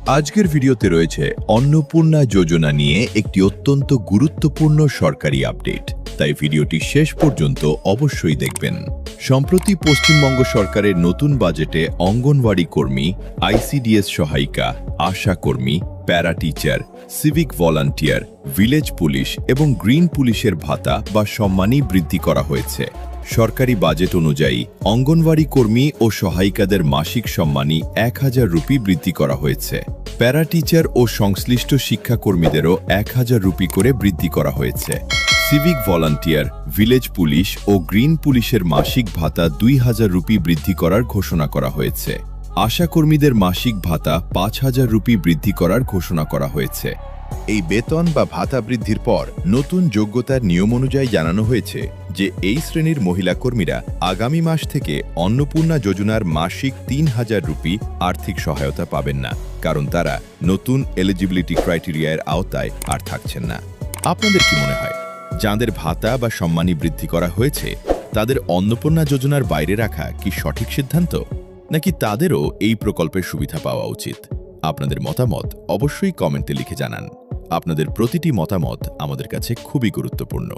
আজকের ভিডিওতে রয়েছে অন্নপূর্ণা যোজনা নিয়ে একটি অত্যন্ত গুরুত্বপূর্ণ সরকারি আপডেট, তাই ভিডিওটি শেষ পর্যন্ত অবশ্যই দেখবেন। সম্প্রতি পশ্চিমবঙ্গ সরকারের নতুন বাজেটে অঙ্গনওয়াড়ি কর্মী, আইসিডিএস সহায়িকা, আশা কর্মী, para teacher, civic volunteer, village police এবং গ্রিন পুলিশের ভাতা বা সম্মানী বৃদ্ধি করা হয়েছে। সরকারি বাজেট অনুযায়ী অঙ্গনওয়াড়ি কর্মী ও সহায়িকাদের মাসিক সম্মানী 1000 রুপি বৃদ্ধি করা হয়েছে। প্যারা টিচার ও সংশ্লিষ্ট শিক্ষাকর্মীদেরও 1000 রুপি করে বৃদ্ধি করা হয়েছে। সিভিক ভলান্টিয়ার, ভিলেজ পুলিশ ও গ্রিন পুলিশের মাসিক ভাতা 2000 রুপি বৃদ্ধি করার ঘোষণা করা হয়েছে। আশা কর্মীদের মাসিক ভাতা 5000 রুপি বৃদ্ধি করার ঘোষণা করা হয়েছে। এই বেতন বা ভাতা বৃদ্ধির পর নতুন যোগ্যতার নিয়ম অনুযায়ী জানানো হয়েছে যে এই শ্রেণীর মহিলা কর্মীরা আগামী মাস থেকে অন্নপূর্ণা যোজনার মাসিক 3000 রুপি আর্থিক সহায়তা পাবেন না, কারণ তারা নতুন এলিজিবিলিটি ক্রাইটেরিয়ার আওতায় আর থাকছেন না। আপনাদের কি মনে হয়, যাদের ভাতা বা সম্মানী বৃদ্ধি করা হয়েছে তাদের অন্নপূর্ণা যোজনার বাইরে রাখা কি সঠিক সিদ্ধান্ত, নাকি তাদেরও এই প্রকল্পের সুবিধা পাওয়া উচিত? আপনাদের মতামত অবশ্যই কমেন্টে লিখে জানান। আপনাদের প্রতিটি মতামত আমাদের কাছে খুবই গুরুত্বপূর্ণ।